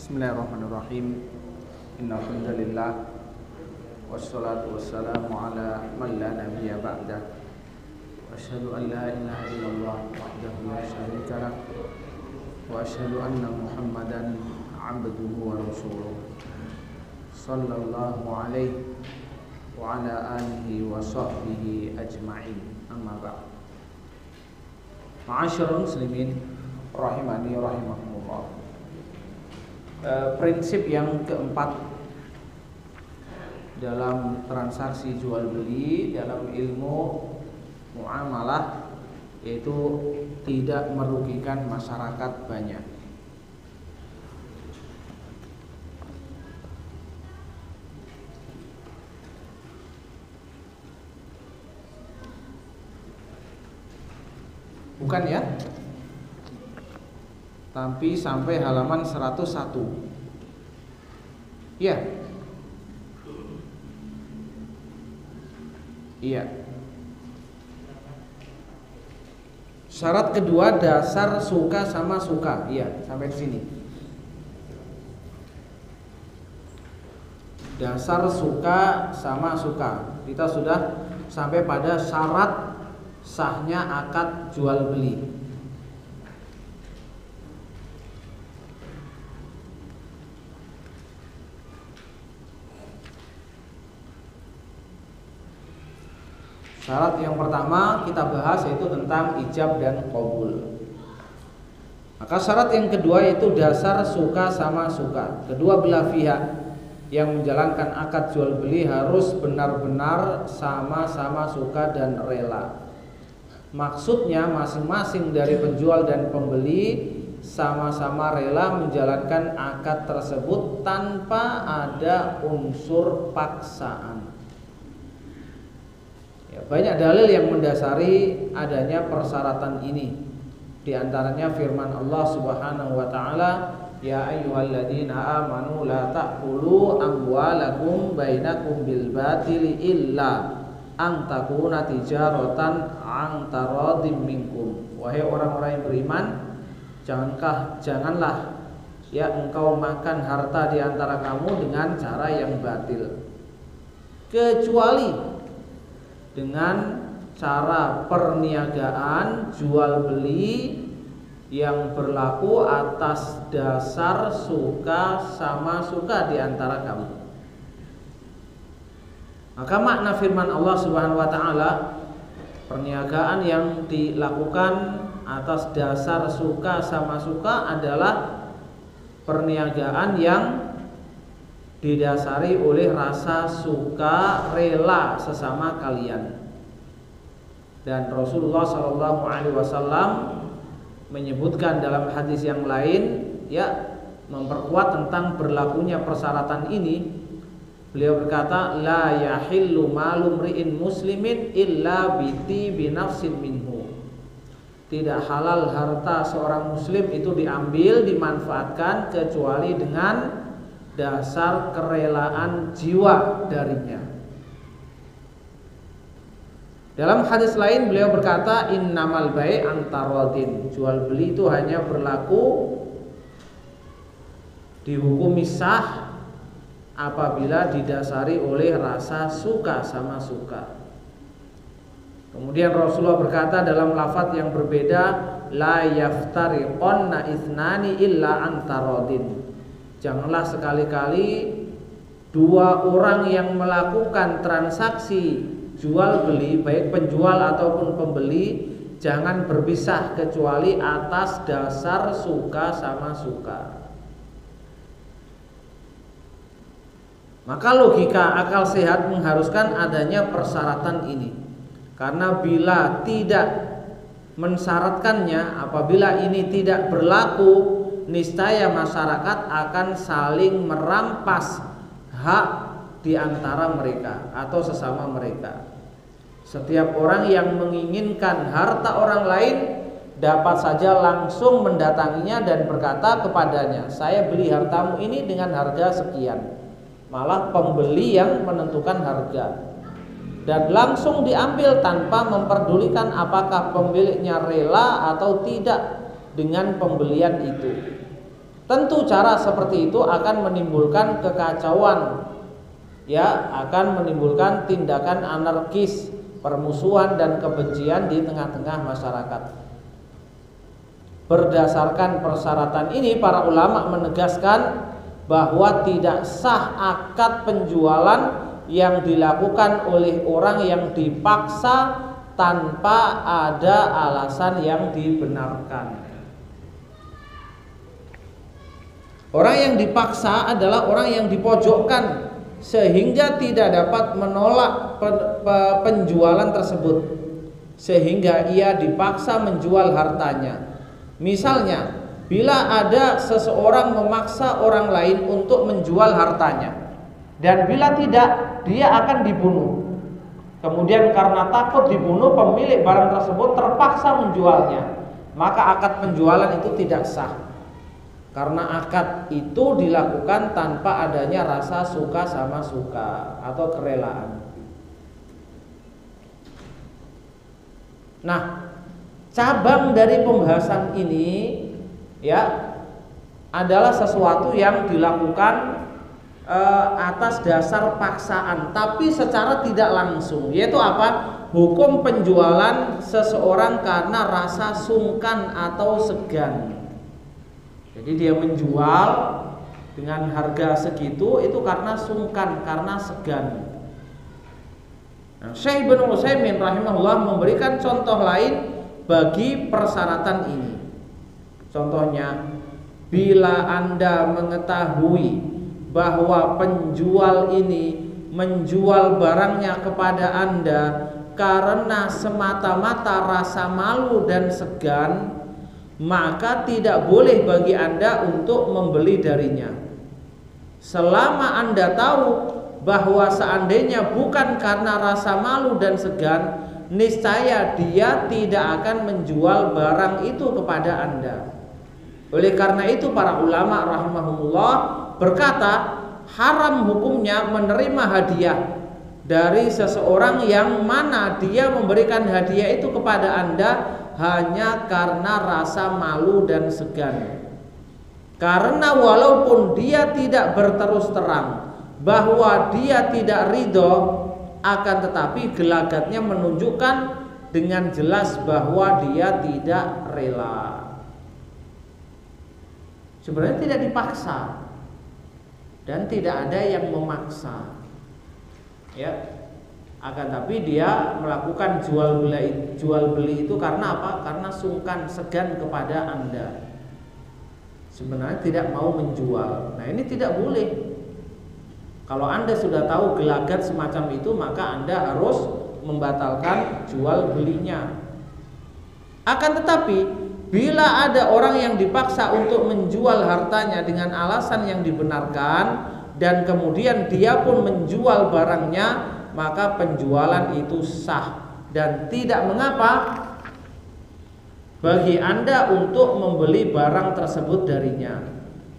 Bismillahirrahmanirrahim. Innal hamdalillah wassalatu wassalamu ala man la nabiyya ba'da. Wa asyhadu an la ilaha illallah wahdahu la syarika lah wa asyhadu anna Muhammadan 'abduhu wa rasuluh. Sallallahu alaihi wa ala alihi wa sahbihi ajma'in. Amma ba'd. Ma'asyiral muslimin rahimani rahimakumullah. Prinsip yang keempat dalam transaksi jual beli dalam ilmu muamalah, yaitu tidak merugikan masyarakat banyak. Bukan ya? Tapi sampai halaman 101. Iya. Iya. Syarat kedua, dasar suka sama suka. Iya, sampai di sini. Dasar suka sama suka. Kita sudah sampai pada syarat sahnya akad jual beli. Syarat yang pertama kita bahas yaitu tentang ijab dan qabul. Maka syarat yang kedua yaitu dasar suka sama suka. Kedua belah pihak yang menjalankan akad jual beli harus benar-benar sama-sama suka dan rela. Maksudnya masing-masing dari penjual dan pembeli sama-sama rela menjalankan akad tersebut tanpa ada unsur paksaan. Banyak dalil yang mendasari adanya persyaratan ini. Di antaranya firman Allah Subhanahu wa taala, ya ayyuhalladzina amanu la ta'kulu amwalakum bainakum bil batili illa an takuna tijaratan an taradim minkum. Wahai orang-orang yang beriman, janganlah engkau makan harta di antara kamu dengan cara yang batil, kecuali dengan cara perniagaan jual beli yang berlaku atas dasar suka sama suka di antara kamu. Maka makna firman Allah Subhanahu wa taala, perniagaan yang dilakukan atas dasar suka sama suka adalah perniagaan yang didasari oleh rasa suka rela sesama kalian. Dan Rasulullah SAW menyebutkan dalam hadis yang lain, memperkuat tentang berlakunya persyaratan ini. Beliau berkata, la yahillu malu mri'in muslimin illa bi nafsin minhu. Tidak halal harta seorang muslim itu diambil, dimanfaatkan kecuali dengan dasar kerelaan jiwa darinya. Dalam hadis lain beliau berkata, innamal bai' antaradin. Jual beli itu hanya berlaku dihukumi sah apabila didasari oleh rasa suka sama suka. Kemudian Rasulullah berkata dalam lafadz yang berbeda, la yaftariqonna ithnani illa antaradin. Janganlah sekali-kali dua orang yang melakukan transaksi jual beli, baik penjual ataupun pembeli, jangan berpisah kecuali atas dasar suka sama suka. Maka logika akal sehat mengharuskan adanya persyaratan ini. Karena bila tidak mensyaratkannya, apabila ini tidak berlaku, niscaya masyarakat akan saling merampas hak di antara mereka atau sesama mereka. Setiap orang yang menginginkan harta orang lain dapat saja langsung mendatanginya dan berkata kepadanya, saya beli hartamu ini dengan harga sekian. Malah pembeli yang menentukan harga, dan langsung diambil tanpa memperdulikan apakah pemiliknya rela atau tidak dengan pembelian itu. Tentu cara seperti itu akan menimbulkan kekacauan, ya, akan menimbulkan tindakan anarkis, permusuhan dan kebencian di tengah-tengah masyarakat. Berdasarkan persyaratan ini, para ulama menegaskan bahwa tidak sah akad penjualan yang dilakukan oleh orang yang dipaksa tanpa ada alasan yang dibenarkan. Orang yang dipaksa adalah orang yang dipojokkan sehingga tidak dapat menolak penjualan tersebut, sehingga ia dipaksa menjual hartanya. Misalnya, bila ada seseorang memaksa orang lain untuk menjual hartanya, dan bila tidak, dia akan dibunuh. Kemudian karena takut dibunuh, pemilik barang tersebut terpaksa menjualnya, maka akad penjualan itu tidak sah. Karena akad itu dilakukan tanpa adanya rasa suka sama suka atau kerelaan. Nah, cabang dari pembahasan ini, ya, adalah sesuatu yang dilakukan atas dasar paksaan, tapi secara tidak langsung, yaitu apa? Hukum penjualan seseorang karena rasa sungkan atau segan. Jadi dia menjual dengan harga segitu itu karena sungkan, karena segan. Nah, Syekh Ibnu Utsaimin rahimahullah memberikan contoh lain bagi persyaratan ini. Contohnya, bila Anda mengetahui bahwa penjual ini menjual barangnya kepada Anda karena semata-mata rasa malu dan segan, maka tidak boleh bagi Anda untuk membeli darinya. Selama Anda tahu bahwa seandainya bukan karena rasa malu dan segan, niscaya dia tidak akan menjual barang itu kepada Anda. Oleh karena itu para ulama rahimahumullah berkata, haram hukumnya menerima hadiah dari seseorang yang mana dia memberikan hadiah itu kepada Anda hanya karena rasa malu dan segan. Karena walaupun dia tidak berterus terang bahwa dia tidak ridho, akan tetapi gelagatnya menunjukkan dengan jelas bahwa dia tidak rela. Sebenarnya tidak dipaksa dan tidak ada yang memaksa, ya. Akan tapi dia melakukan jual beli itu karena apa? Karena sungkan, segan kepada Anda. Sebenarnya tidak mau menjual. Nah, ini tidak boleh. Kalau Anda sudah tahu gelagat semacam itu, maka Anda harus membatalkan jual belinya. Akan tetapi bila ada orang yang dipaksa untuk menjual hartanya dengan alasan yang dibenarkan dan kemudian dia pun menjual barangnya, maka penjualan itu sah dan tidak mengapa bagi Anda untuk membeli barang tersebut darinya.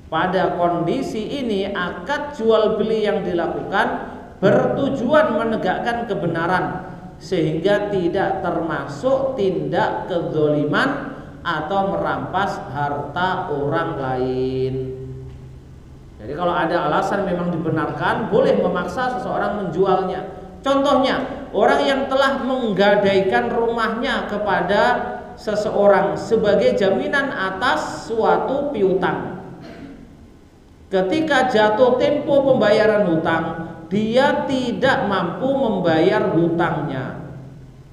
Pada kondisi ini akad jual beli yang dilakukan bertujuan menegakkan kebenaran sehingga tidak termasuk tindak kezaliman atau merampas harta orang lain. Jadi kalau ada alasan memang dibenarkan, boleh memaksa seseorang menjualnya. Contohnya, orang yang telah menggadaikan rumahnya kepada seseorang sebagai jaminan atas suatu piutang. Ketika jatuh tempo pembayaran hutang, dia tidak mampu membayar hutangnya.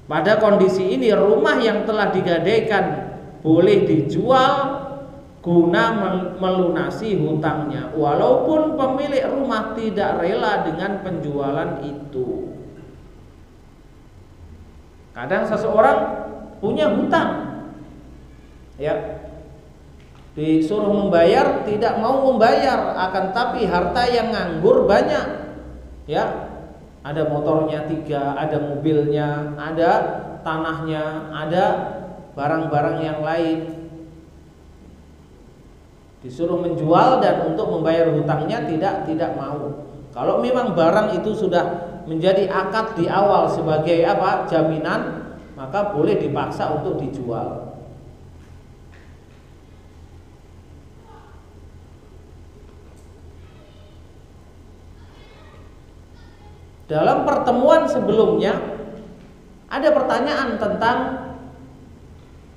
Pada kondisi ini, rumah yang telah digadaikan boleh dijual guna melunasi hutangnya, walaupun pemilik rumah tidak rela dengan penjualan itu. Kadang seseorang punya hutang, ya, disuruh membayar tidak mau membayar, akan tapi harta yang nganggur banyak, ya, ada motornya 3, ada mobilnya, ada tanahnya, ada barang-barang yang lain. Disuruh menjual dan untuk membayar hutangnya tidak mau. Kalau memang barang itu sudah menjadi akad di awal sebagai apa? Jaminan, maka boleh dipaksa untuk dijual. dalam pertemuan sebelumnya ada pertanyaan tentang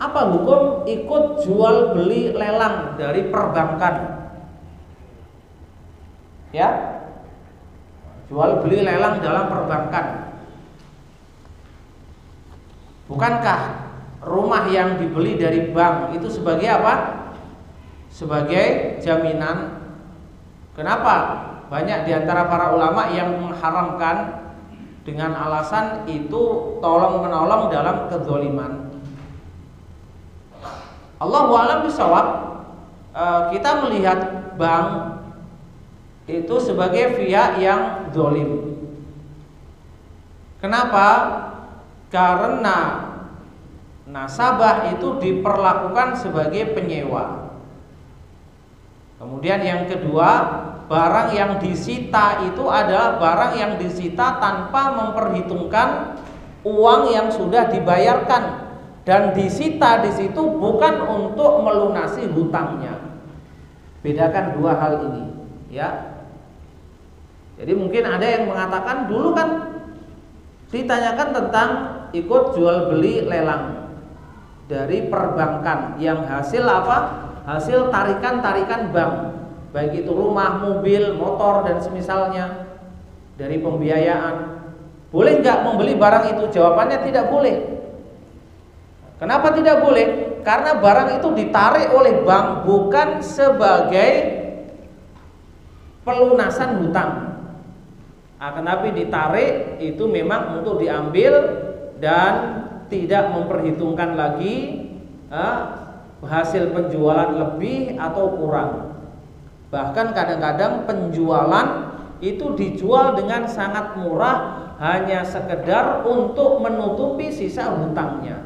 apa hukum ikut jual beli lelang dari perbankan. Ya, jual beli lelang dalam perbankan. Bukankah rumah yang dibeli dari bank itu sebagai apa? Sebagai jaminan. Kenapa banyak diantara para ulama yang mengharamkan dengan alasan itu tolong menolong dalam kezaliman? Allahu a'lam bishawab. Kita melihat bank itu sebagai pihak yang zalim. Kenapa? Karena nasabah itu diperlakukan sebagai penyewa. Kemudian yang kedua, barang yang disita itu adalah barang yang disita tanpa memperhitungkan uang yang sudah dibayarkan, dan disita di situ bukan untuk melunasi hutangnya. Bedakan dua hal ini, ya. Jadi mungkin ada yang mengatakan dulu kan ditanyakan tentang ikut jual beli lelang dari perbankan yang hasil apa? Hasil tarikan bank, baik itu rumah, mobil, motor dan semisalnya dari pembiayaan. Boleh nggak membeli barang itu? Jawabannya tidak boleh. Kenapa tidak boleh? Karena barang itu ditarik oleh bank bukan sebagai pelunasan hutang. Akan tapi ditarik itu memang untuk diambil dan tidak memperhitungkan lagi hasil penjualan lebih atau kurang. Bahkan kadang-kadang penjualan itu dijual dengan sangat murah hanya sekedar untuk menutupi sisa hutangnya.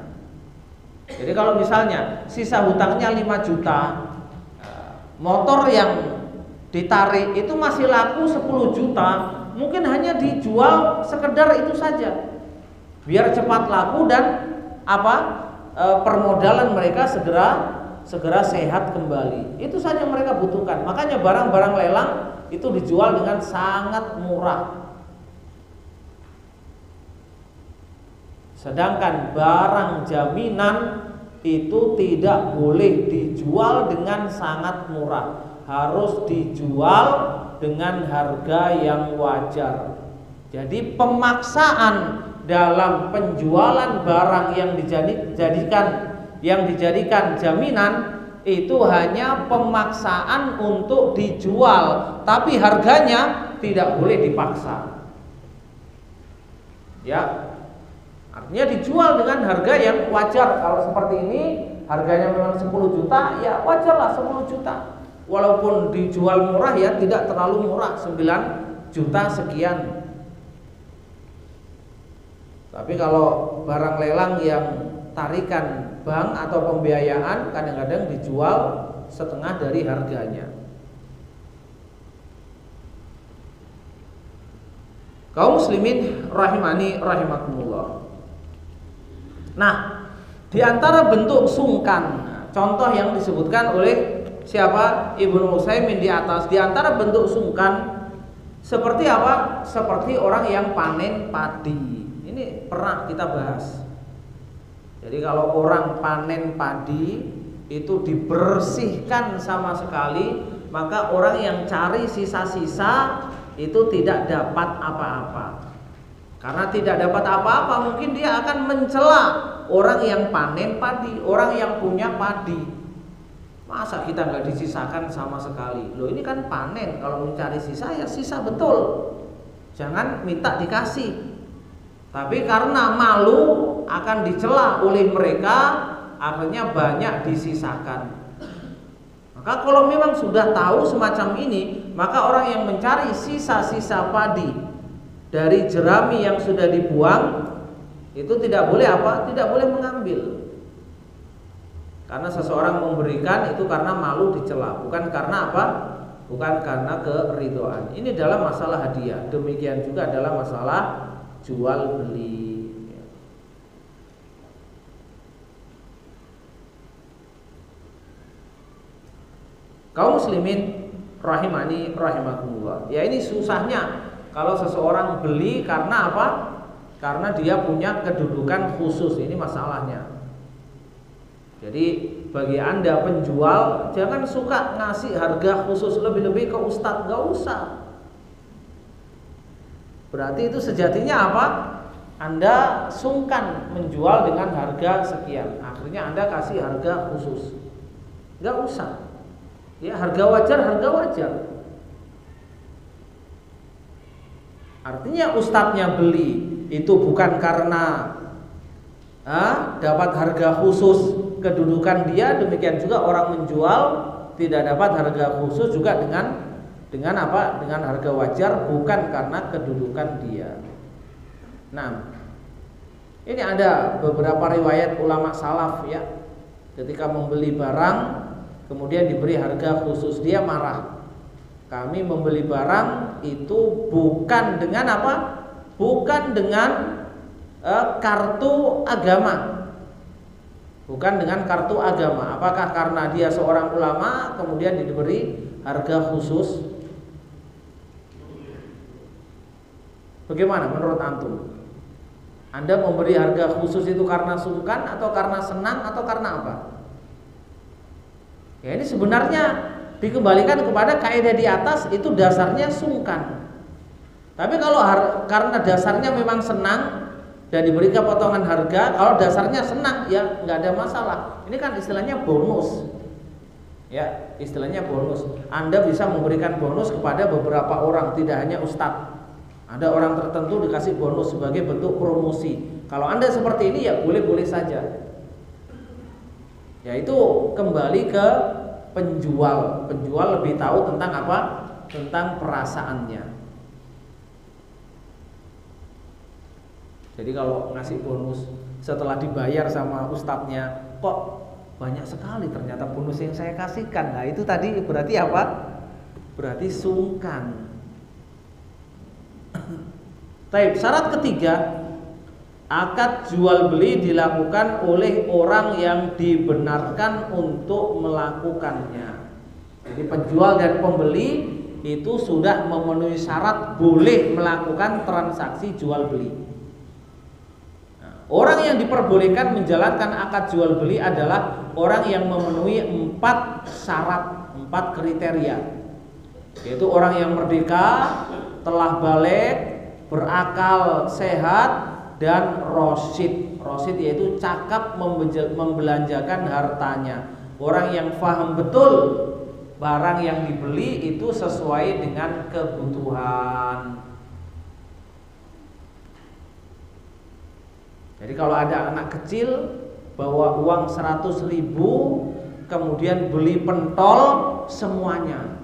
Jadi kalau misalnya sisa hutangnya 5 juta, motor yang ditarik itu masih laku 10 juta, mungkin hanya dijual sekedar itu saja, biar cepat laku dan permodalan mereka segera sehat kembali. Itu saja yang mereka butuhkan. Makanya barang-barang lelang itu dijual dengan sangat murah. Sedangkan barang jaminan itu tidak boleh dijual dengan sangat murah, harus dijual dengan harga yang wajar. Jadi pemaksaan dalam penjualan barang yang dijadikan jaminan itu hanya pemaksaan untuk dijual, tapi harganya tidak boleh dipaksa. Ya. Artinya dijual dengan harga yang wajar. Kalau seperti ini harganya memang 10 juta, ya wajarlah 10 juta. Walaupun dijual murah ya tidak terlalu murah, 9 juta sekian. Tapi kalau barang lelang yang tarikan bank atau pembiayaan kadang-kadang dijual setengah dari harganya. Kaum muslimin rahimani rahimakumullah. Nah, di antara bentuk sungkan, contoh yang disebutkan oleh siapa? Ibnu Utsaimin di atas. Di antara bentuk sungkan seperti apa? Seperti orang yang panen padi. Ini pernah kita bahas. Jadi kalau orang panen padi itu dibersihkan sama sekali, maka orang yang cari sisa-sisa itu tidak dapat apa-apa. Karena tidak dapat apa-apa, mungkin dia akan mencela orang yang panen padi, orang yang punya padi. Masa kita nggak disisakan sama sekali? Loh ini kan panen, kalau mencari sisa ya sisa betul. Jangan minta dikasih. Tapi karena malu akan dicela oleh mereka, akhirnya banyak disisakan. Maka kalau memang sudah tahu semacam ini, maka orang yang mencari sisa-sisa padi dari jerami yang sudah dibuang itu tidak boleh apa? Tidak boleh mengambil. Karena seseorang memberikan itu karena malu dicela, bukan karena apa? Bukan karena keridhaan. Ini dalam masalah hadiah. Demikian juga dalam masalah jual beli. Kaum muslimin rahimani rahimakumullah. Ya ini susahnya kalau seseorang beli karena apa? Karena dia punya kedudukan khusus. Ini masalahnya. Jadi bagi Anda penjual, jangan suka ngasih harga khusus lebih-lebih ke ustadz, gak usah. Berarti itu sejatinya apa? Anda sungkan menjual dengan harga sekian. Akhirnya Anda kasih harga khusus. Gak usah. Ya, harga wajar, harga wajar. Artinya ustadznya beli itu bukan karena dapat harga khusus kedudukan dia, demikian juga orang menjual tidak dapat harga khusus juga dengan apa? Dengan harga wajar, bukan karena kedudukan dia. Nah, ini ada beberapa riwayat ulama salaf ya, ketika membeli barang kemudian diberi harga khusus, dia marah. Kami membeli barang itu bukan dengan apa? Bukan dengan kartu agama. Bukan dengan kartu agama. Apakah karena dia seorang ulama kemudian diberi harga khusus? Bagaimana menurut antum? Anda memberi harga khusus itu karena sungkan atau karena senang atau karena apa? Ya, ini sebenarnya dikembalikan kepada kaidah di atas, itu dasarnya sungkan. Tapi kalau karena dasarnya memang senang dan diberikan potongan harga, kalau dasarnya senang ya nggak ada masalah. Ini kan istilahnya bonus. Ya, istilahnya bonus. Anda bisa memberikan bonus kepada beberapa orang, tidak hanya ustadz. Ada orang tertentu dikasih bonus sebagai bentuk promosi. Kalau Anda seperti ini ya boleh-boleh saja. Ya, itu kembali ke penjual. Penjual lebih tahu tentang apa? Tentang perasaannya. Jadi kalau ngasih bonus setelah dibayar sama ustadznya, kok banyak sekali ternyata bonus yang saya kasihkan. Nah, itu tadi berarti apa? Berarti sungkan. Taib, syarat ketiga, akad jual beli dilakukan oleh orang yang dibenarkan untuk melakukannya. Jadi penjual dan pembeli itu sudah memenuhi syarat boleh melakukan transaksi jual beli. Nah, orang yang diperbolehkan menjalankan akad jual beli adalah orang yang memenuhi 4 syarat, 4 kriteria. Yaitu orang yang merdeka, telah balik, berakal sehat, dan rosyid. Rosyid yaitu cakap membelanjakan hartanya. Orang yang paham betul barang yang dibeli itu sesuai dengan kebutuhan. Jadi kalau ada anak kecil bawa uang 100.000 kemudian beli pentol semuanya,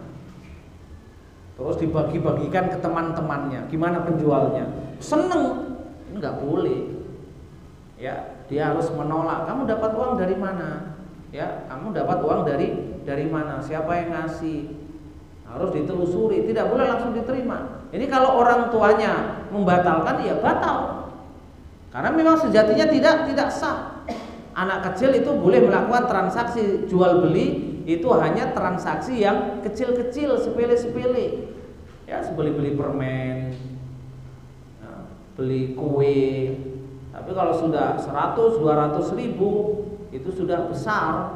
terus dibagi-bagikan ke teman-temannya, gimana penjualnya? Seneng? Enggak boleh. Ya, dia harus menolak. Kamu dapat uang dari mana? Ya, kamu dapat uang dari mana? Siapa yang ngasih? Harus ditelusuri, tidak boleh langsung diterima. Ini kalau orang tuanya membatalkan, ya batal. Karena memang sejatinya tidak sah. Anak kecil itu boleh melakukan transaksi jual beli, itu hanya transaksi yang kecil-kecil, sepele-sepele. Ya, beli permen, beli kue. Tapi kalau sudah 100-200 ribu itu sudah besar.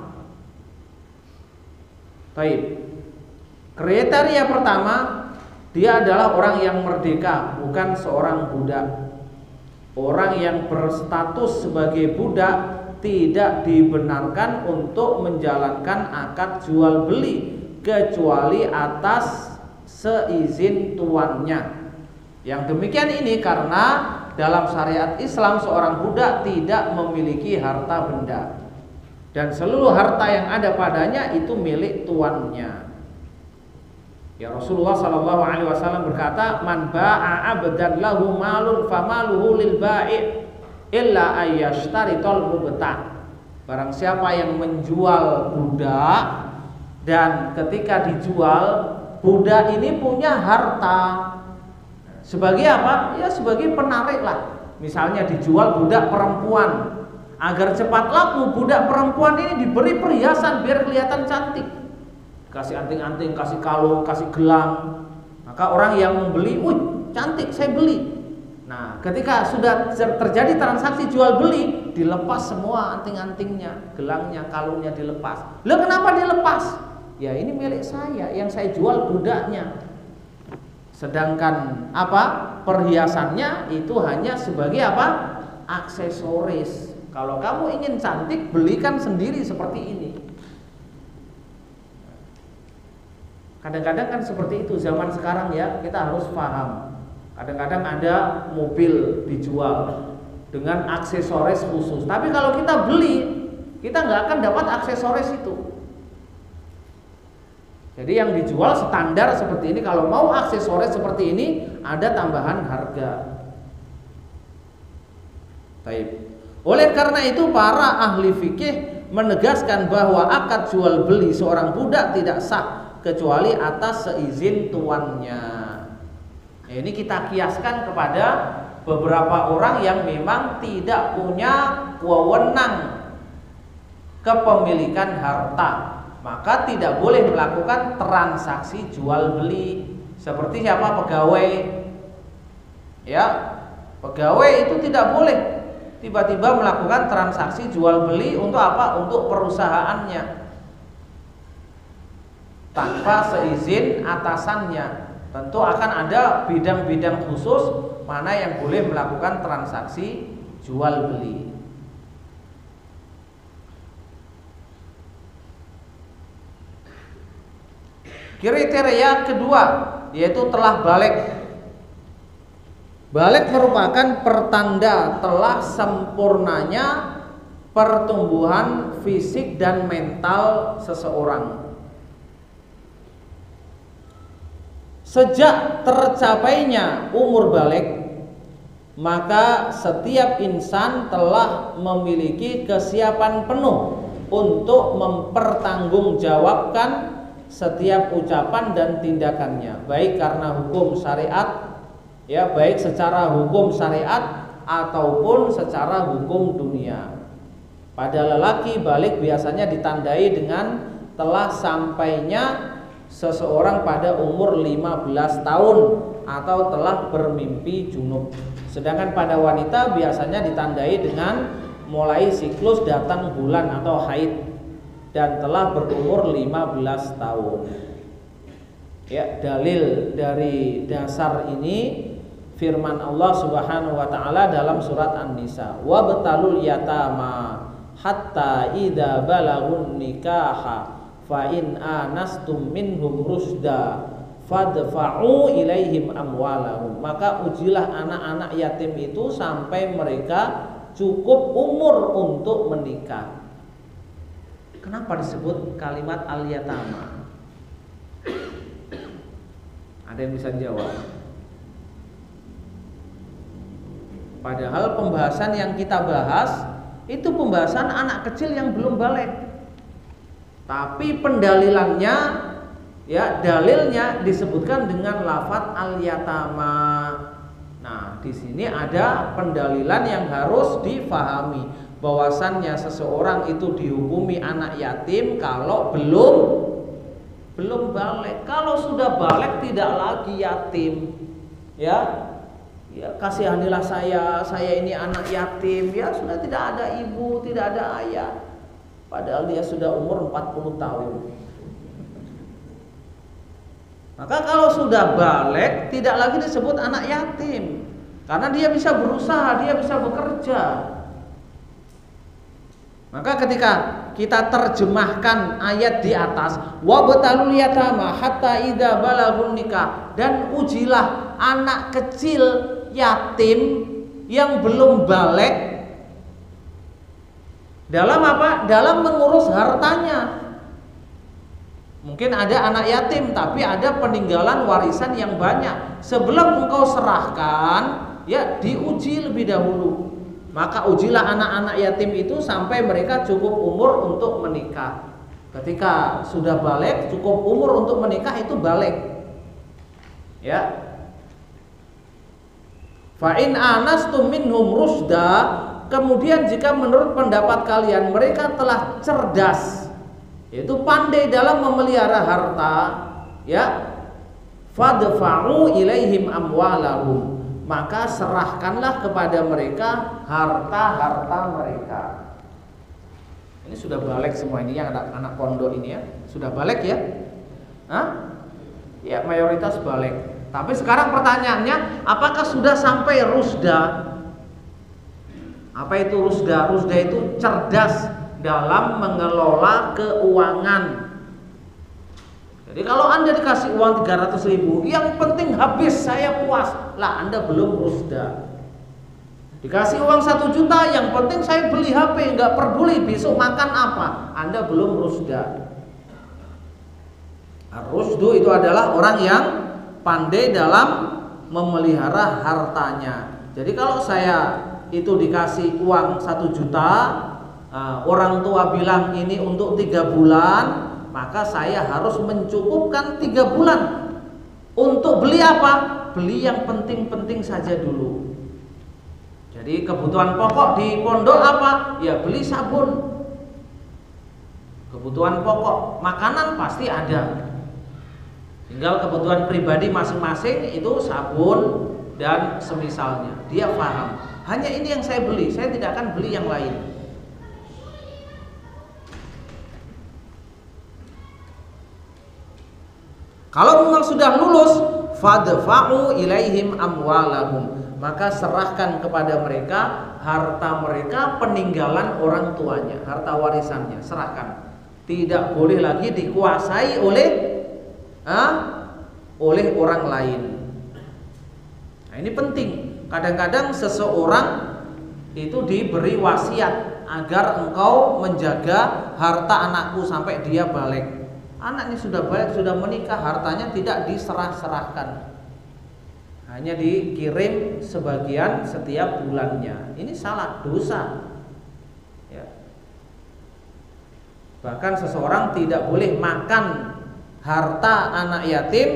Baik. Kriteria pertama, dia adalah orang yang merdeka, bukan seorang budak. Orang yang berstatus sebagai budak tidak dibenarkan untuk menjalankan akad jual beli kecuali atas seizin tuannya. Yang demikian ini karena dalam syariat Islam seorang budak tidak memiliki harta benda dan seluruh harta yang ada padanya itu milik tuannya. Ya, Rasulullah sallallahu alaihi wasallam berkata, "Man ba'a 'abdan lahu malun famaluhu lil bai' illa ayyashtarital mubta'." Barang siapa yang menjual budak dan ketika dijual budak ini punya harta, sebagai apa? Ya sebagai penarik lah. Misalnya dijual budak perempuan, agar cepat laku budak perempuan ini diberi perhiasan biar kelihatan cantik, kasih anting-anting, kasih kalung, kasih gelang. Maka orang yang membeli, cantik, saya beli. Nah, ketika sudah terjadi transaksi jual beli, dilepas semua anting-antingnya, gelangnya, kalungnya dilepas. Lah kenapa dilepas? Ya ini milik saya, yang saya jual budaknya. Sedangkan apa? Perhiasannya itu hanya sebagai apa? Aksesoris. Kalau kamu ingin cantik, belikan sendiri seperti ini. Kadang-kadang kan seperti itu zaman sekarang ya, kita harus paham. Kadang-kadang ada mobil dijual dengan aksesoris khusus. Tapi kalau kita beli, kita nggak akan dapat aksesoris itu. Jadi yang dijual standar seperti ini. Kalau mau aksesoris seperti ini, ada tambahan harga. Baik. Oleh karena itu para ahli fikih menegaskan bahwa akad jual beli seorang budak tidak sah kecuali atas seizin tuannya. Ya, ini kita kiaskan kepada beberapa orang yang memang tidak punya wewenang kepemilikan harta, maka tidak boleh melakukan transaksi jual beli. Seperti siapa? Pegawai. Ya, pegawai itu tidak boleh tiba-tiba melakukan transaksi jual beli untuk apa? Untuk perusahaannya tanpa seizin atasannya. Tentu akan ada bidang-bidang khusus mana yang boleh melakukan transaksi jual beli. Kriteria kedua yaitu telah balik. Balik merupakan pertanda telah sempurnanya pertumbuhan fisik dan mental seseorang. Sejak tercapainya umur balik, maka setiap insan telah memiliki kesiapan penuh untuk mempertanggungjawabkan setiap ucapan dan tindakannya, baik karena hukum syariat, ya, baik secara hukum syariat ataupun secara hukum dunia. Pada lelaki, balik biasanya ditandai dengan telah sampainya seseorang pada umur 15 tahun atau telah bermimpi junub. Sedangkan pada wanita biasanya ditandai dengan mulai siklus datang bulan atau haid dan telah berumur 15 tahun. Ya, dalil dari dasar ini firman Allah Subhanahu wa taala dalam surat An-Nisa, "Wa batalul yatama hatta idza balagun nikaha fa in anastum minhum rusda fadfa'u ilaihim amwalahum." Maka ujilah anak-anak yatim itu sampai mereka cukup umur untuk menikah. Kenapa disebut kalimat al-yatama? Ada yang bisa jawab? Padahal pembahasan yang kita bahas itu pembahasan anak kecil yang belum balik. Tapi pendalilannya, ya, dalilnya disebutkan dengan lafadz al-yatama. Nah, di sini ada pendalilan yang harus difahami, bahwasannya seseorang itu dihukumi anak yatim kalau belum balik. Kalau sudah balik tidak lagi yatim. Ya, kasihanilah saya ini anak yatim. Ya, sudah tidak ada ibu, tidak ada ayah. Padahal dia sudah umur 40 tahun. Maka kalau sudah balik tidak lagi disebut anak yatim, karena dia bisa berusaha, dia bisa bekerja. Maka ketika kita terjemahkan ayat di atas, wa batalul yatama hatta idza balagun nikah, dan ujilah anak kecil yatim yang belum balik dalam apa? Dalam mengurus hartanya. Mungkin ada anak yatim tapi ada peninggalan warisan yang banyak. Sebelum engkau serahkan, ya, diuji lebih dahulu. Maka ujilah anak-anak yatim itu sampai mereka cukup umur untuk menikah. Ketika sudah balik, cukup umur untuk menikah, itu balik. Ya. Fa in anastum minhum rusda, kemudian jika menurut pendapat kalian mereka telah cerdas, yaitu pandai dalam memelihara harta, ya, fadfa'u ilaihim amwalahum, maka serahkanlah kepada mereka harta-harta mereka. Ini sudah balik semua ini yang anak pondok ini ya, sudah balik ya? Hah? Ya mayoritas balik. Tapi sekarang pertanyaannya, apakah sudah sampai rusda? Apa itu rusda? Rusda itu cerdas dalam mengelola keuangan. Jadi kalau Anda dikasih uang 300.000, yang penting habis saya puas, lah Anda belum rusda. Dikasih uang 1 juta, yang penting saya beli HP, nggak peduli besok makan apa, Anda belum rusda. Rusdu itu adalah orang yang pandai dalam memelihara hartanya. Jadi kalau saya itu dikasih uang 1 juta, orang tua bilang ini untuk 3 bulan, maka saya harus mencukupkan 3 bulan. Untuk beli apa? Beli yang penting-penting saja dulu. Jadi kebutuhan pokok di pondok apa? Ya beli sabun. Kebutuhan pokok, makanan pasti ada. Tinggal kebutuhan pribadi masing-masing itu sabun dan semisalnya. Dia paham. Hanya ini yang saya beli, saya tidak akan beli yang lain. Kalau memang sudah lulus, fadfa'u ilaihim amwalahum, maka serahkan kepada mereka harta mereka peninggalan orang tuanya, harta warisannya, serahkan. Tidak boleh lagi dikuasai oleh orang lain. Nah, ini penting. Kadang-kadang seseorang itu diberi wasiat agar engkau menjaga harta anakku sampai dia balik. Anaknya sudah balik, sudah menikah, hartanya tidak diserah-serahkan, hanya dikirim sebagian setiap bulannya. Ini salah, dosa ya. Bahkan seseorang tidak boleh makan harta anak yatim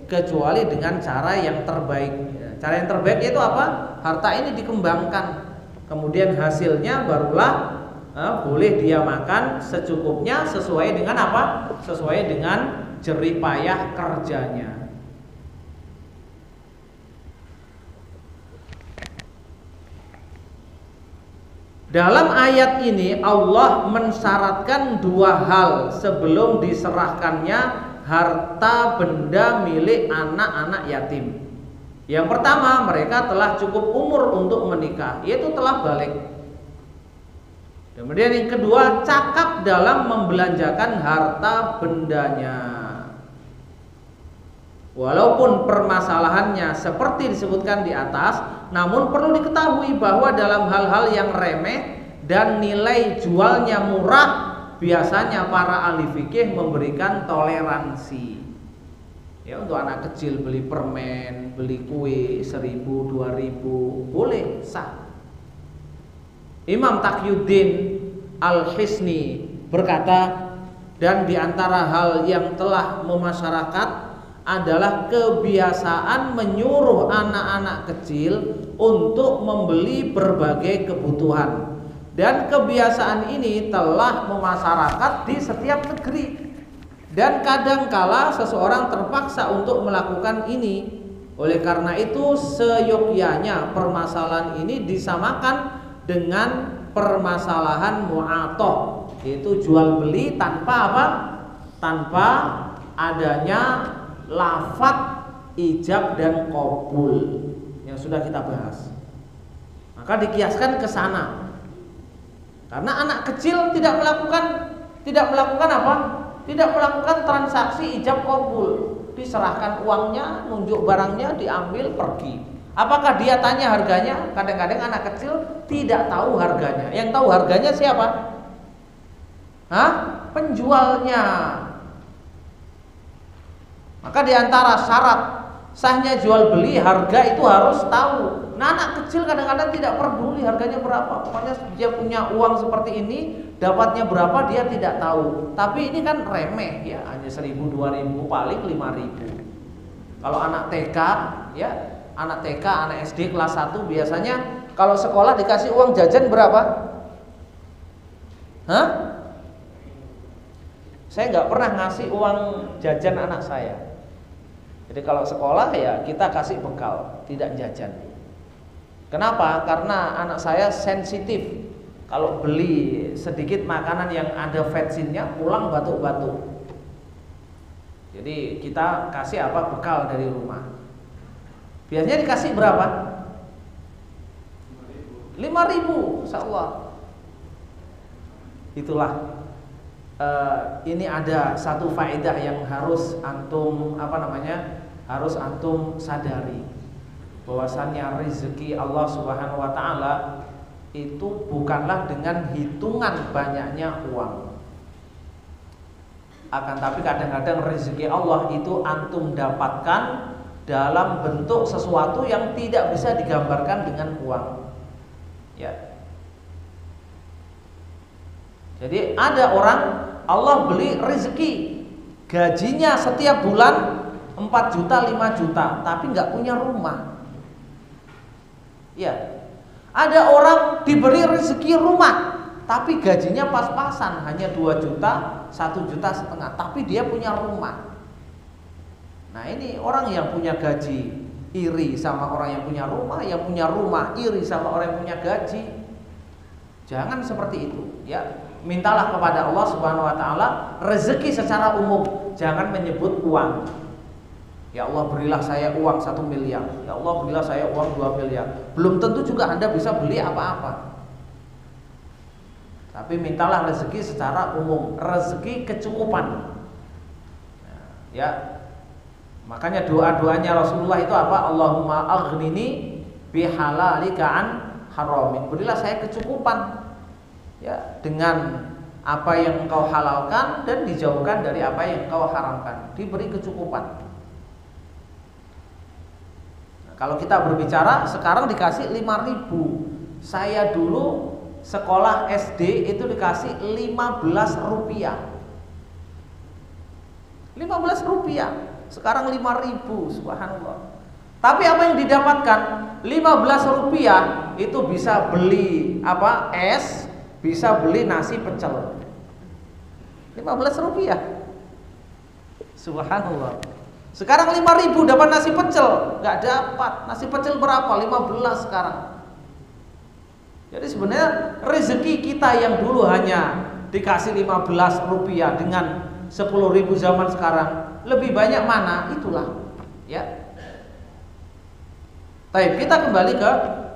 kecuali dengan cara yang terbaik. Cara yang terbaik itu apa? Harta ini dikembangkan, kemudian hasilnya barulah boleh dia makan secukupnya sesuai dengan apa? Sesuai dengan jerih payah kerjanya. Dalam ayat ini Allah mensyaratkan 2 hal sebelum diserahkannya harta benda milik anak-anak yatim. Yang pertama, mereka telah cukup umur untuk menikah, yaitu telah balik. Kemudian yang kedua, cakap dalam membelanjakan harta bendanya. Walaupun permasalahannya seperti disebutkan di atas, namun perlu diketahui bahwa dalam hal-hal yang remeh dan nilai jualnya murah, biasanya para ahli fikih memberikan toleransi. Ya, untuk anak kecil beli permen, beli kue 1.000, 2.000 boleh, sah. Imam Taqiyuddin Al-Hisni berkata, dan diantara hal yang telah memasyarakat adalah kebiasaan menyuruh anak-anak kecil untuk membeli berbagai kebutuhan. Dan kebiasaan ini telah memasyarakat di setiap negeri. Dan kadangkala seseorang terpaksa untuk melakukan ini. Oleh karena itu seyogyanya permasalahan ini disamakan dengan permasalahan mu'atoh, yaitu jual beli tanpa apa? Tanpa adanya lafadz ijab dan qabul yang sudah kita bahas. Maka dikiaskan ke sana. Karena anak kecil tidak melakukan apa? Tidak melakukan transaksi ijab qabul. Diserahkan uangnya, nunjuk barangnya, diambil, pergi. Apakah dia tanya harganya? Kadang-kadang anak kecil tidak tahu harganya. Yang tahu harganya siapa? Penjualnya. Maka diantara syarat sahnya jual beli, harga itu harus tahu. Nah, anak kecil kadang-kadang tidak peduli harganya berapa. Pokoknya dia punya uang seperti ini, dapatnya berapa dia tidak tahu. Tapi ini kan remeh ya, hanya 1.000, 2.000, paling 5.000. Kalau anak TK ya, anak TK, anak SD kelas 1 biasanya kalau sekolah dikasih uang jajan berapa? Saya nggak pernah ngasih uang jajan anak saya. Jadi kalau sekolah ya kita kasih bekal, tidak jajan. Kenapa? Karena anak saya sensitif. Kalau beli sedikit makanan yang ada vetsinnya, pulang batuk-batuk. Jadi kita kasih apa? Bekal dari rumah. Biasanya dikasih berapa? 5.000, insyaallah. Itulah ini ada satu faedah yang harus antum harus antum sadari, bahwasannya rezeki Allah Subhanahu wa taala itu bukanlah dengan hitungan banyaknya uang. Akan tapi kadang-kadang rezeki Allah itu antum dapatkan dalam bentuk sesuatu yang tidak bisa digambarkan dengan uang. Ya. Jadi ada orang Allah beli rezeki, gajinya setiap bulan 4 juta, 5 juta, tapi nggak punya rumah. Ya. Ada orang diberi rezeki rumah, tapi gajinya pas-pasan, hanya 2 juta, 1,5 juta, tapi dia punya rumah. Nah ini orang yang punya gaji iri sama orang yang punya rumah iri sama orang yang punya gaji. Jangan seperti itu, ya. Mintalah kepada Allah Subhanahu wa taala rezeki secara umum, jangan menyebut uang. Ya Allah berilah saya uang 1 miliar. Ya Allah berilah saya uang 2 miliar. Belum tentu juga Anda bisa beli apa-apa. Tapi mintalah rezeki secara umum, rezeki kecukupan. Ya. Makanya doa-doanya Rasulullah itu apa? Allahumma aghnini bihalalika an haramin. Berilah saya kecukupan, ya, dengan apa yang engkau halalkan dan dijauhkan dari apa yang engkau haramkan. Diberi kecukupan. Nah, kalau kita berbicara sekarang dikasih 5.000. Saya dulu sekolah SD itu dikasih 15 rupiah. 15 rupiah. Sekarang 5.000, subhanallah. Tapi apa yang didapatkan? 15 rupiah itu bisa beli apa? Es, bisa beli nasi pecel. 15 rupiah. Subhanallah. Sekarang 5.000 dapat nasi pecel, nggak dapat. Nasi pecel berapa? 15 sekarang. Jadi sebenarnya rezeki kita yang dulu hanya dikasih 15 rupiah dengan 10.000 zaman sekarang, lebih banyak mana? Itulah, ya. Baik, kita kembali ke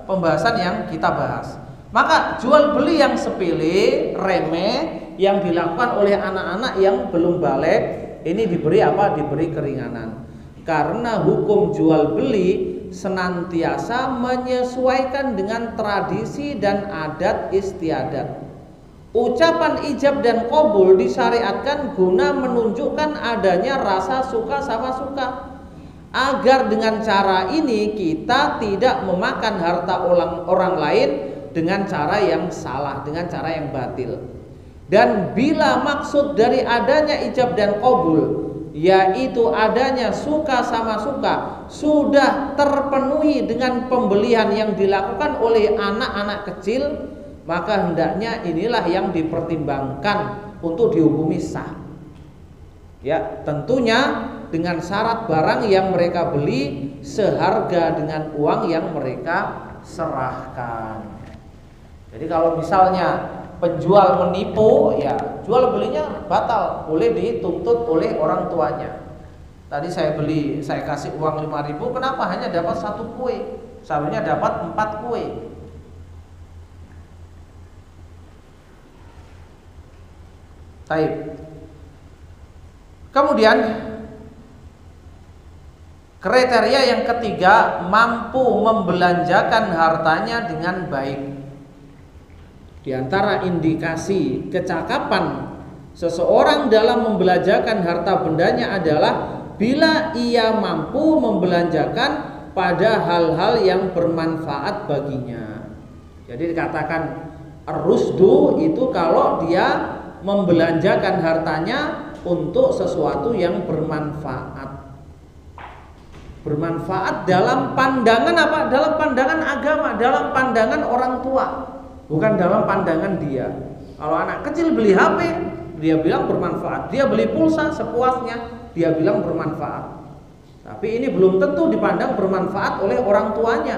pembahasan yang kita bahas. Maka jual beli yang sepele, remeh, yang dilakukan oleh anak-anak yang belum baligh, ini diberi apa? Diberi keringanan. Karena hukum jual beli senantiasa menyesuaikan dengan tradisi dan adat istiadat. Ucapan ijab dan qabul disyariatkan guna menunjukkan adanya rasa suka sama suka, agar dengan cara ini kita tidak memakan harta orang lain dengan cara yang salah, dengan cara yang batil. Dan bila maksud dari adanya ijab dan qabul, yaitu adanya suka sama suka, sudah terpenuhi dengan pembelian yang dilakukan oleh anak-anak kecil, maka hendaknya inilah yang dipertimbangkan untuk dihukumi sah. Ya, tentunya dengan syarat barang yang mereka beli seharga dengan uang yang mereka serahkan. Jadi kalau misalnya penjual menipu, ya jual belinya batal, boleh dituntut oleh orang tuanya. Tadi saya kasih uang 5.000, kenapa hanya dapat 1 kue? Seharusnya dapat 4 kue. Baik. Kemudian kriteria yang ketiga, mampu membelanjakan hartanya dengan baik. Di antara indikasi kecakapan seseorang dalam membelanjakan harta bendanya adalah bila ia mampu membelanjakan pada hal-hal yang bermanfaat baginya. Jadi dikatakan rusdu itu kalau dia membelanjakan hartanya untuk sesuatu yang bermanfaat. Bermanfaat dalam pandangan apa? Dalam pandangan agama, dalam pandangan orang tua, bukan dalam pandangan dia. Kalau anak kecil beli HP, dia bilang bermanfaat. Dia beli pulsa sepuasnya, dia bilang bermanfaat. Tapi ini belum tentu dipandang bermanfaat oleh orang tuanya,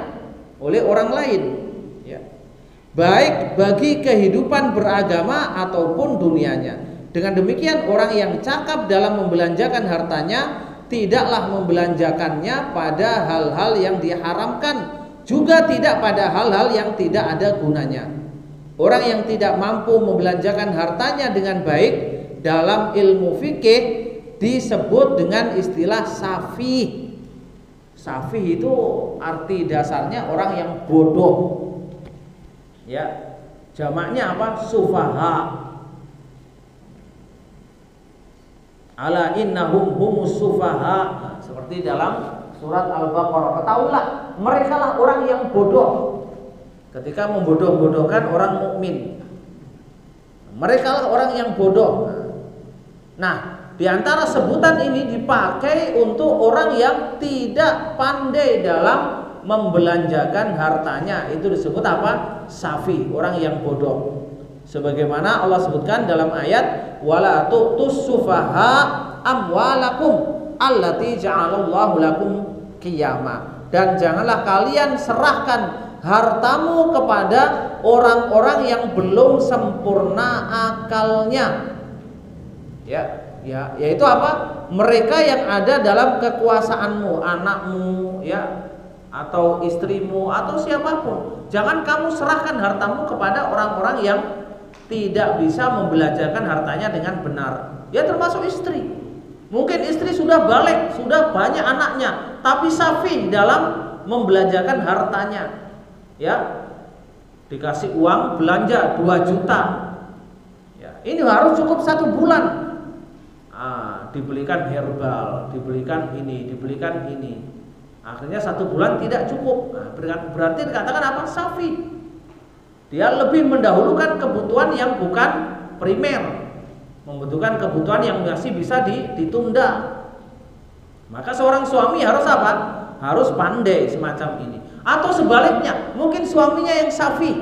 oleh orang lain, ya. Baik bagi kehidupan beragama ataupun dunianya. Dengan demikian orang yang cakap dalam membelanjakan hartanya tidaklah membelanjakannya pada hal-hal yang diharamkan, juga tidak pada hal-hal yang tidak ada gunanya. Orang yang tidak mampu membelanjakan hartanya dengan baik dalam ilmu fikih disebut dengan istilah safih. Safih itu arti dasarnya orang yang bodoh. Ya, jamaknya apa? Sufaha. Ala innahum humus sufaha. Seperti dalam surat Al-Baqarah. Ketahuilah, mereka lah orang yang bodoh. Ketika membodoh-bodohkan orang mukmin. Mereka lah orang yang bodoh. Nah, di antara sebutan ini dipakai untuk orang yang tidak pandai dalam membelanjakan hartanya. Itu disebut apa? Safi, orang yang bodoh. Sebagaimana Allah sebutkan dalam ayat wala tu'tus sufaha amwalakum allati ja'alallahu lakum qiyama. Dan janganlah kalian serahkan hartamu kepada orang-orang yang belum sempurna akalnya. Ya, yaitu apa? Mereka yang ada dalam kekuasaanmu, anakmu, ya, atau istrimu atau siapapun. Jangan kamu serahkan hartamu kepada orang-orang yang tidak bisa membelanjakan hartanya dengan benar. Ya, termasuk istri. Mungkin istri sudah balik, sudah banyak anaknya, tapi safi dalam membelanjakan hartanya. Ya, dikasih uang belanja 2 juta. Ya, ini harus cukup 1 bulan. Dibelikan herbal, dibelikan ini, dibelikan ini. Akhirnya 1 bulan tidak cukup. Berarti dikatakan apa? Safi. Dia lebih mendahulukan kebutuhan yang bukan primer, membutuhkan kebutuhan yang masih bisa ditunda. Maka seorang suami harus apa? Harus pandai semacam ini. Atau sebaliknya, mungkin suaminya yang safi,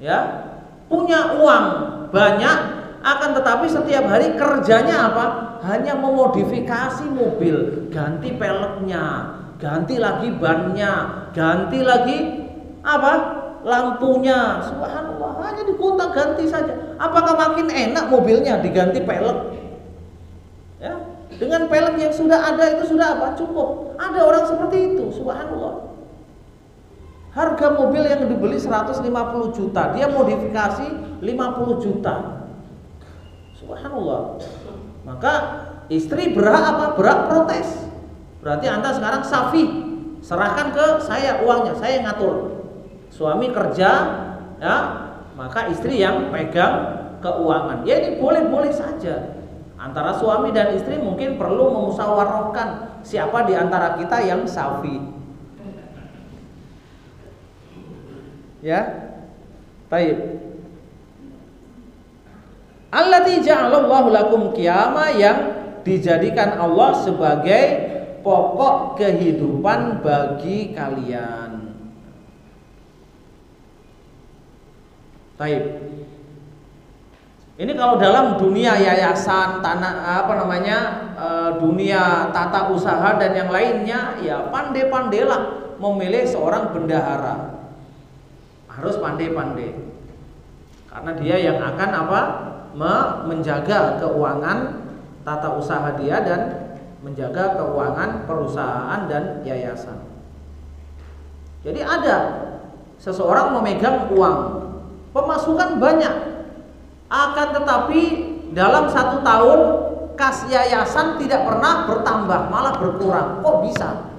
ya, punya uang banyak, akan tetapi setiap hari kerjanya apa? Hanya memodifikasi mobil, ganti peleknya, ganti lagi bannya, ganti lagi apa? Lampunya. Subhanallah, hanya digonta ganti saja. Apakah makin enak mobilnya diganti pelek? Ya, dengan pelek yang sudah ada itu sudah apa? Cukup. Ada orang seperti itu, subhanallah. Harga mobil yang dibeli 150 juta, dia modifikasi 50 juta. Subhanallah. Maka istri berhak apa? Berhak protes. Berarti Anda sekarang safi, serahkan ke saya uangnya, saya ngatur. Suami kerja, ya, maka istri yang pegang keuangan. Ya, ini boleh-boleh saja. Antara suami dan istri mungkin perlu memusyawarahkan siapa di antara kita yang safi. Ya. Baik. Allati ja'alallahu lakum qiyama, yang dijadikan Allah sebagai pokok kehidupan bagi kalian. Baik. Ini kalau dalam dunia yayasan, dunia tata usaha dan yang lainnya, ya pandai-pandailah memilih seorang bendahara. Harus pandai-pandai. Karena dia yang akan apa? Menjaga keuangan tata usaha dia dan menjaga keuangan perusahaan dan yayasan. Jadi ada seseorang memegang uang, pemasukan banyak, akan tetapi dalam 1 tahun kas yayasan tidak pernah bertambah, malah berkurang. Kok bisa?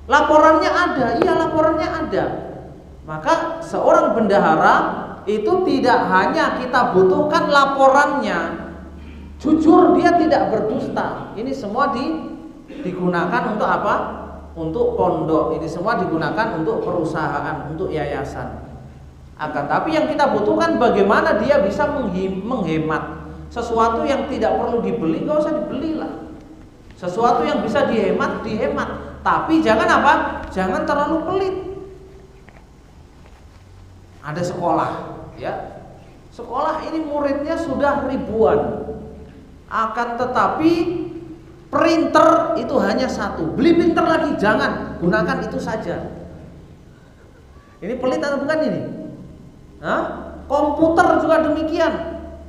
Laporannya ada, iya laporannya ada. Maka seorang bendahara itu tidak hanya kita butuhkan laporannya, jujur dia tidak berdusta. Ini semua digunakan untuk apa? Untuk pondok. Ini semua digunakan untuk perusahaan, untuk yayasan. Akan tapi yang kita butuhkan bagaimana dia bisa menghemat. Sesuatu yang tidak perlu dibeli nggak usah dibelilah. Sesuatu yang bisa dihemat, dihemat. Tapi jangan apa? Jangan terlalu pelit. Ada sekolah, ya. Sekolah ini muridnya sudah ribuan. Akan tetapi Printer itu hanya satu. Beli printer lagi jangan, gunakan itu saja. Ini pelit atau bukan ini? Hah? Komputer juga demikian.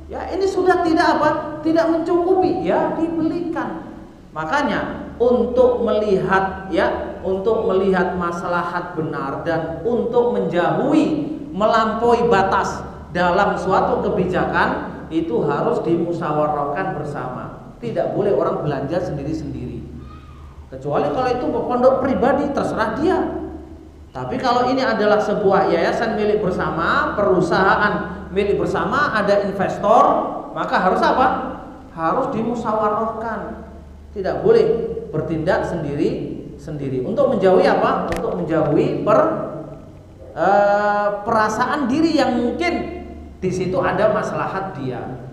Ya, ini sudah tidak apa? Tidak mencukupi, ya dibelikan. Makanya untuk melihat maslahat benar dan untuk menjauhi melampaui batas dalam suatu kebijakan itu harus dimusyawarahkan bersama. Tidak boleh orang belanja sendiri-sendiri. Kecuali kalau itu pondok pribadi, terserah dia. Tapi kalau ini adalah sebuah yayasan milik bersama, perusahaan milik bersama, ada investor, maka harus apa? Harus dimusyawarahkan. Tidak boleh bertindak sendiri-sendiri. Untuk menjauhi apa? Untuk menjauhi perasaan diri yang mungkin di situ ada maslahat dia.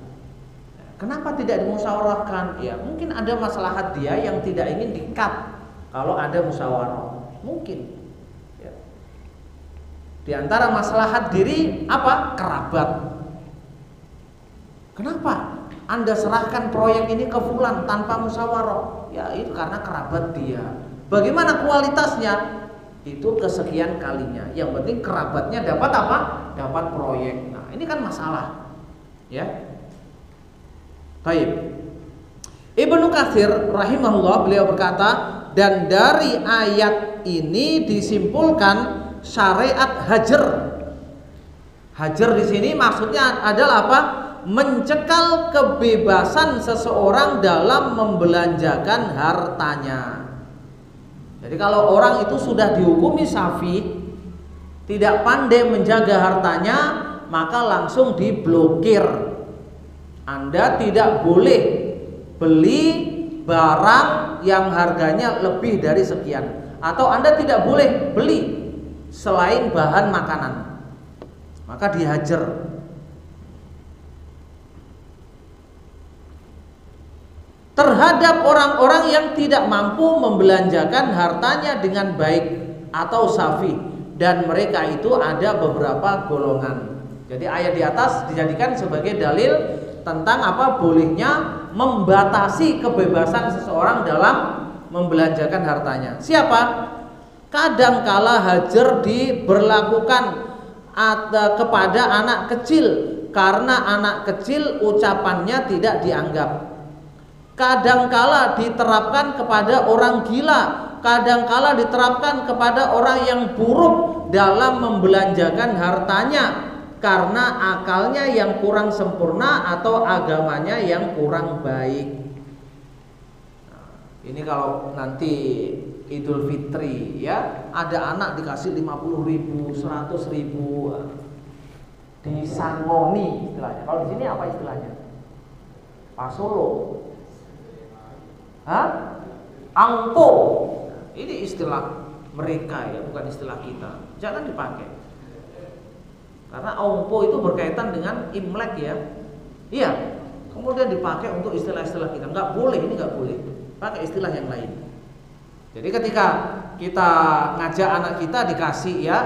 Kenapa tidak dimusyawarahkan? Ya, mungkin ada maslahat dia yang tidak ingin di-cut kalau ada musyawarah. Mungkin. Ya. Di antara maslahat diri apa? Kerabat. Kenapa Anda serahkan proyek ini ke fulan tanpa musyawarah? Ya, itu karena kerabat dia. Bagaimana kualitasnya? Itu kesekian kalinya. Yang penting kerabatnya dapat apa? Dapat proyek. Nah, ini kan masalah. Ya. Baik. Ibnu Katsir rahimahullah beliau berkata, dan dari ayat ini disimpulkan syariat hajar. Hajar di sini maksudnya adalah apa? Mencekal kebebasan seseorang dalam membelanjakan hartanya. Jadi kalau orang itu sudah dihukumi syafi, tidak pandai menjaga hartanya, maka langsung diblokir. Anda tidak boleh beli barang yang harganya lebih dari sekian, atau Anda tidak boleh beli selain bahan makanan, maka dihajar. Terhadap orang-orang yang tidak mampu membelanjakan hartanya dengan baik atau safi, dan mereka itu ada beberapa golongan. Jadi ayat di atas dijadikan sebagai dalil tentang apa? Bolehnya membatasi kebebasan seseorang dalam membelanjakan hartanya. Siapa? Kadangkala hajar diberlakukan kepada anak kecil karena anak kecil ucapannya tidak dianggap. Kadangkala diterapkan kepada orang gila, kadangkala diterapkan kepada orang yang buruk dalam membelanjakan hartanya karena akalnya yang kurang sempurna atau agamanya yang kurang baik. Nah, ini kalau nanti Idul Fitri ya, ada anak dikasih 50.000, 100.000, disangoni istilahnya. Kalau di sini apa istilahnya? Pak Solo. Hah? Angpo. Ini istilah mereka ya, bukan istilah kita. Jangan dipakai. Karena angpo itu berkaitan dengan Imlek ya. Iya. Kemudian dipakai untuk istilah-istilah kita. Enggak boleh, ini enggak boleh. Pakai istilah yang lain. Jadi ketika kita ngajak anak kita dikasih ya,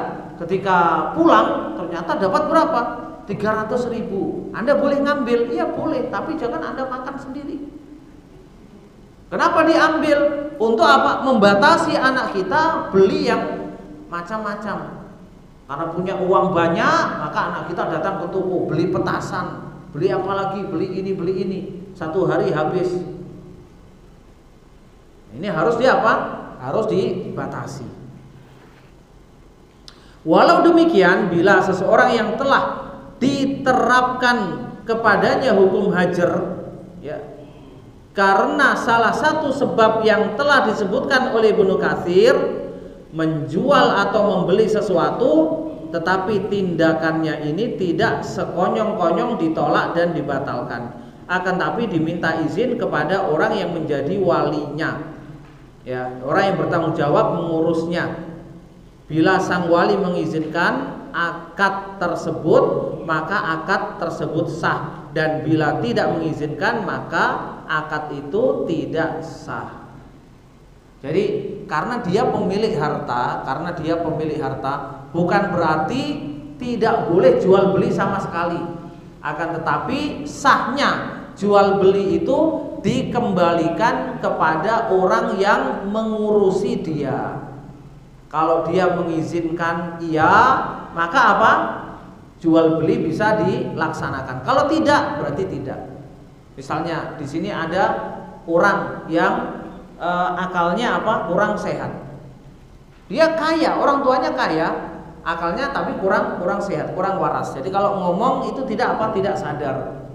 ketika pulang ternyata dapat berapa? 300.000. Anda boleh ngambil? Iya boleh, tapi jangan Anda makan sendiri. Kenapa diambil? Untuk apa? Membatasi anak kita beli yang macam-macam. Karena punya uang banyak, maka anak kita datang ke toko beli petasan, beli apa lagi, beli ini, satu hari habis. Ini harus harus dibatasi. Walau demikian, bila seseorang yang telah diterapkan kepadanya hukum hajar, ya, karena salah satu sebab yang telah disebutkan oleh Ibnu Katsir, menjual atau membeli sesuatu, tetapi tindakannya ini tidak sekonyong-konyong ditolak dan dibatalkan, akan tapi diminta izin kepada orang yang menjadi walinya, ya, orang yang bertanggung jawab mengurusnya. Bila sang wali mengizinkan akad tersebut, maka akad tersebut sah, dan bila tidak mengizinkan, maka akad itu tidak sah. Jadi karena dia pemilik harta, bukan berarti tidak boleh jual beli sama sekali. Akan tetapi sahnya jual beli itu dikembalikan kepada orang yang mengurusi dia. Kalau dia mengizinkan iya, maka apa? Jual beli bisa dilaksanakan. Kalau tidak, berarti tidak. Misalnya di sini ada orang yang akalnya apa? Kurang sehat. Dia kaya, orang tuanya kaya, akalnya tapi kurang sehat, kurang waras. Jadi kalau ngomong itu tidak sadar.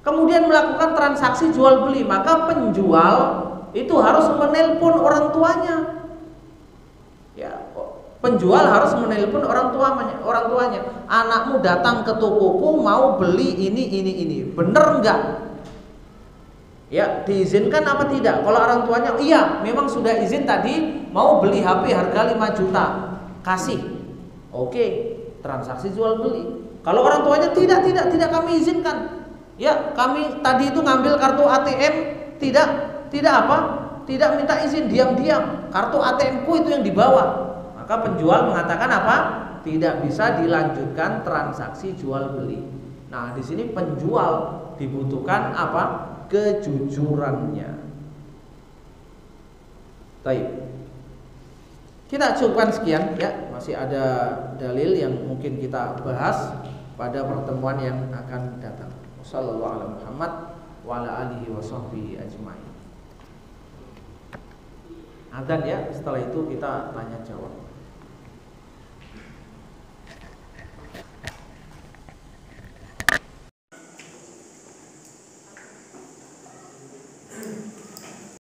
Kemudian melakukan transaksi jual beli, maka penjual itu harus menelpon orang tuanya. Ya, penjual harus menelpon orang tuanya. Anakmu datang ke tokoku mau beli ini. Bener enggak? Ya, diizinkan apa tidak? Kalau orang tuanya iya, memang sudah izin tadi mau beli HP harga 5 juta. Kasih. Oke, transaksi jual beli. Kalau orang tuanya tidak kami izinkan. Ya, kami tadi itu ngambil kartu ATM tidak apa? Tidak minta izin, diam-diam. Kartu ATM-ku itu yang dibawa. Maka penjual mengatakan apa? Tidak bisa dilanjutkan transaksi jual beli. Nah, di sini penjual dibutuhkan apa? Kejujurannya. Baik. Kita cukupkan sekian ya. Masih ada dalil yang mungkin kita bahas pada pertemuan yang akan datang. Sallallahu alaihi Muhammad wa ala alihi wa sahbihi ajmain. Adzan ya, setelah itu kita tanya jawab.